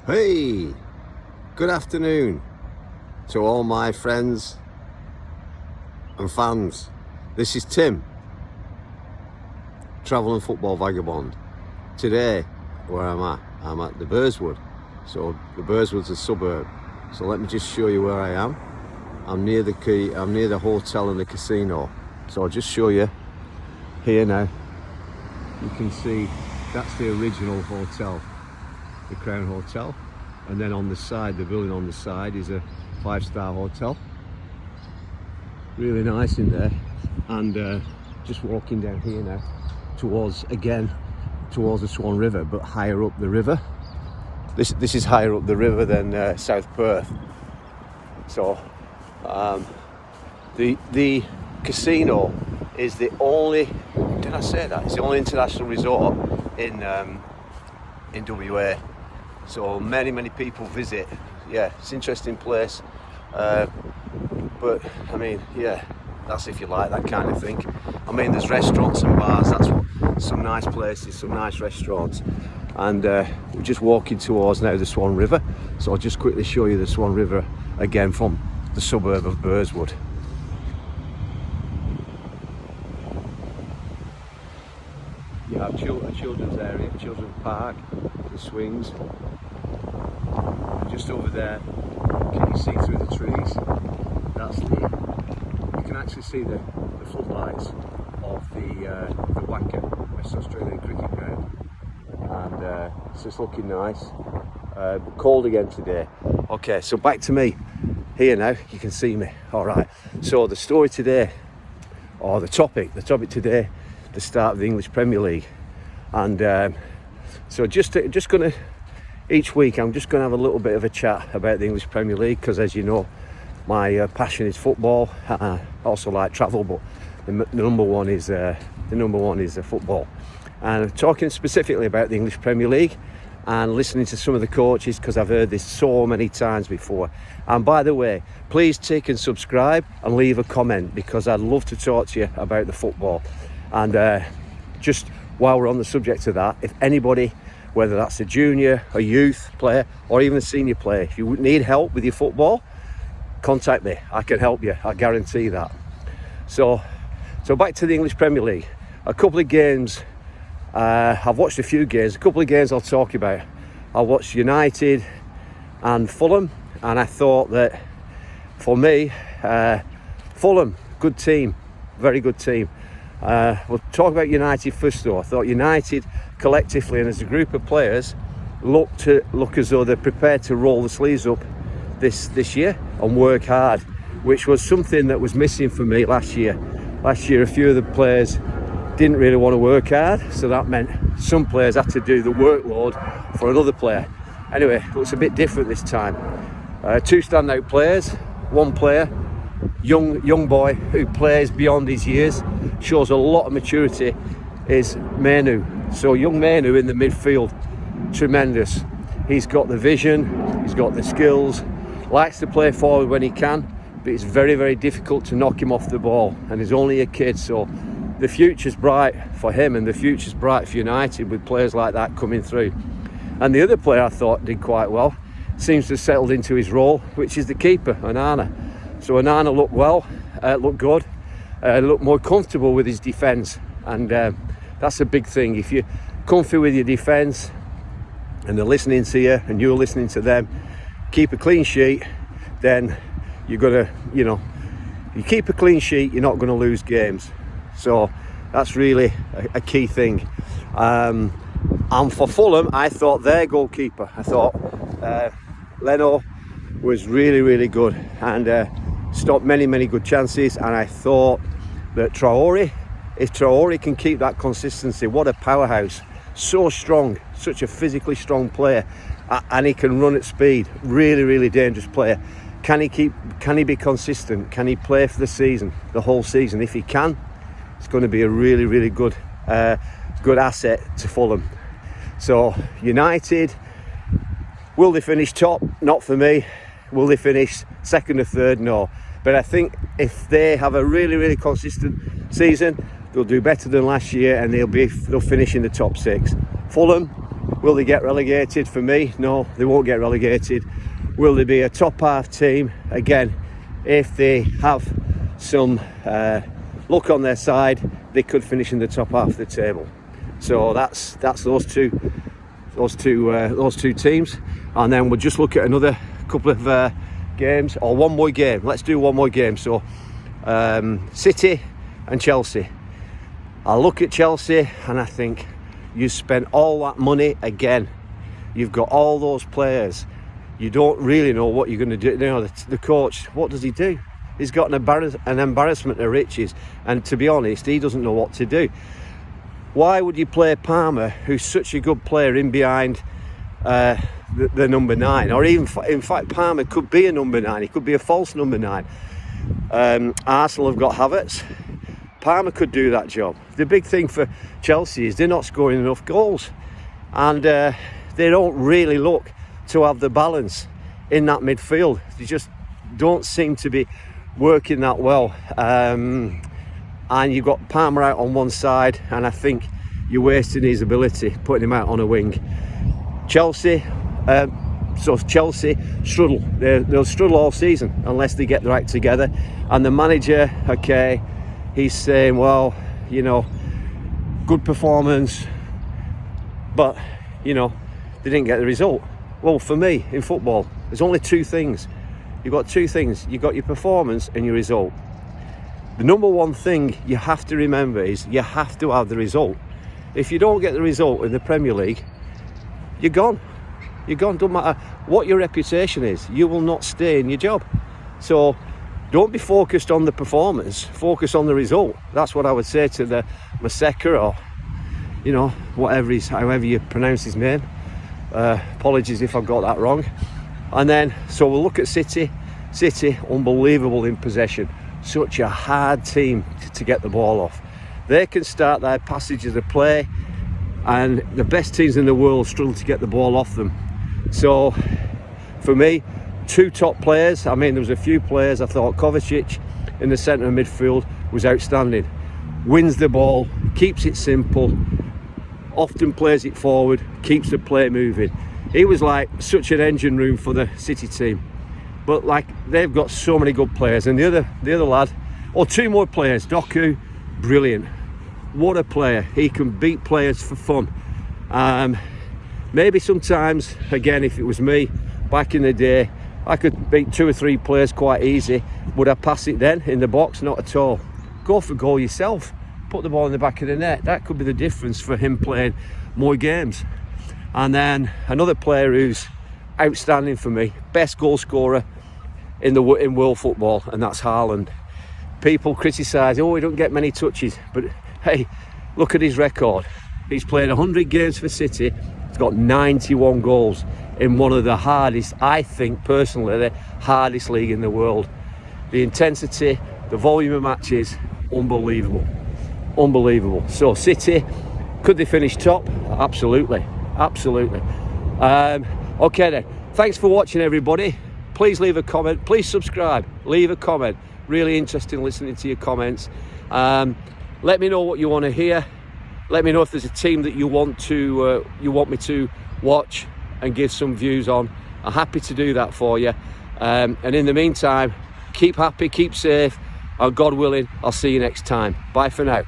Hey, good afternoon to all my friends and fans. This is Tim, Travel and Football Vagabond. Today, where I'm at the Burswood. So the Burswood's a suburb. So let me just show you where I am. I'm near the hotel and the casino. So I'll just show you here now. You can see that's the original hotel, the Crown Hotel, and then on the side, the building on the side is a 5-star hotel. Really nice in there. And just walking down here now towards the Swan River, but higher up the river. This is higher up the river than South Perth. So the casino is the only, did I say that? It's the only international resort in WA. So many people visit. Yeah, it's an interesting place. But I mean, yeah, that's if you like that kind of thing. I mean, there's restaurants and bars. That's what, some nice places, some nice restaurants. And we're just walking towards now the Swan River. So I'll just quickly show you the Swan River again from the suburb of Burswood. You have a children's area, children's park, the swings. And just over there, can you see through the trees? You can actually see the floodlights of the Wacker, West Australian cricket ground. And so it's looking nice, but cold again today. Okay, so back to me. Here now, you can see me. All right, so the story today, or the topic today, the start of the English Premier League. And so just gonna, each week I'm just gonna have a little bit of a chat about the English Premier League, because as you know, my passion is football. I also like travel, but the number one is football. And talking specifically about the English Premier League and listening to some of the coaches, because I've heard this so many times before. And by the way, please tick and subscribe and leave a comment, because I'd love to talk to you about the football. And just while we're on the subject of that, if anybody, whether that's a junior, a youth player, or even a senior player, if you need help with your football, contact me. I can help you. I guarantee that. So back to the English Premier League. A couple of games. I've watched a few games. A couple of games I'll talk about. I watched United and Fulham, and I thought that for me, Fulham, good team, very good team. We'll talk about United first though. I thought United collectively and as a group of players look as though they're prepared to roll the sleeves up this year and work hard, which was something that was missing for me last year. Last year a few of the players didn't really want to work hard, so that meant some players had to do the workload for another player. Anyway, it looks a bit different this time. Two standout players, one player, young boy who plays beyond his years, shows a lot of maturity, is Manu. So young Manu in the midfield, tremendous. He's got the vision, he's got the skills, likes to play forward when he can, but it's very difficult to knock him off the ball, and he's only a kid. So the future's bright for him, and the future's bright for United with players like that coming through. And the other player I thought did quite well, seems to have settled into his role, which is the keeper, Onana. So Onana looked well, looked good, looked more comfortable with his defence, and that's a big thing. If you're comfy with your defence and they're listening to you and you're listening to them, keep a clean sheet, then you're gonna, you keep a clean sheet, you're not going to lose games. So that's really a key thing. And for Fulham, I thought their goalkeeper, Leno was really good, and stopped many good chances. And I thought that Traore, if Traore can keep that consistency, what a powerhouse, so strong, such a physically strong player, and he can run at speed, really dangerous player. Can he be consistent? Can he play for the season, the whole season? If he can, it's going to be a really good asset to Fulham. So United, will they finish top? Not for me. Will they finish second or third? No. But I think if they have a really consistent season, they'll do better than last year, and they'll finish in the top 6. Fulham, Will they get relegated? For me, no, they won't get relegated. Will they be a top half team? Again, if they have some luck on their side, they could finish in the top half of the table. So that's those two teams, and then we'll just look at another couple of games, or one more game. Let's do one more game. So City and Chelsea. I look at Chelsea and I think, you spent all that money again. You've got all those players. You don't really know what you're going to do. You know, the coach, what does he do? He's got an embarrassment of riches, and to be honest, he doesn't know what to do. Why would you play Palmer, who's such a good player, in behind the number 9? Or even, in fact, Palmer could be a number 9. He could be a false number 9. Arsenal have got Havertz. Palmer could do that job. The big thing for Chelsea is they're not scoring enough goals, and they don't really look to have the balance in that midfield. They just don't seem to be working that well. And you've got Palmer out on one side, and I think you're wasting his ability putting him out on a wing. Chelsea struggle. They'll struggle all season unless they get their act together. And the manager, okay, he's saying, well, you know, good performance, but, you know, they didn't get the result. Well, for me, in football, there's only two things. You've got two things. You've got your performance and your result. The number one thing you have to remember is you have to have the result. If you don't get the result in the Premier League, you're gone. You're gone. Doesn't matter what your reputation is, you will not stay in your job. So don't be focused on the performance, focus on the result. That's what I would say to the Maseka, or, you know, however you pronounce his name. Apologies if I've got that wrong. And then, so we'll look at City. City, unbelievable in possession. Such a hard team to get the ball off. They can start their passages of play, and the best teams in the world struggle to get the ball off them. So, for me, two top players. I mean, there was a few players. I thought Kovacic in the centre of midfield was outstanding. Wins the ball, keeps it simple, often plays it forward, keeps the play moving. He was like such an engine room for the City team. But like, they've got so many good players. And the other lad, or two more players, Doku, brilliant. What a player. He can beat players for fun. Maybe sometimes, again, if it was me back in the day, I could beat 2 or 3 players quite easy. Would I pass it then in the box? Not at all. Go for goal yourself. Put the ball in the back of the net. That could be the difference for him playing more games. And then another player who's outstanding for me, best goal scorer in world football, and that's Haaland. People criticise, oh, he don't get many touches, but hey, look at his record. He's played 100 games for City. He's got 91 goals in one of the hardest, I think personally, the hardest league in the world. The intensity, the volume of matches, unbelievable. Unbelievable. So City, could they finish top? Absolutely. Absolutely. Okay then, thanks for watching, everybody. Please leave a comment, please subscribe, leave a comment. Really interesting listening to your comments. Let me know what you want to hear. Let me know if there's a team that you want me to watch and give some views on. I'm happy to do that for you. And in the meantime, keep happy, keep safe, and God willing, I'll see you next time. Bye for now.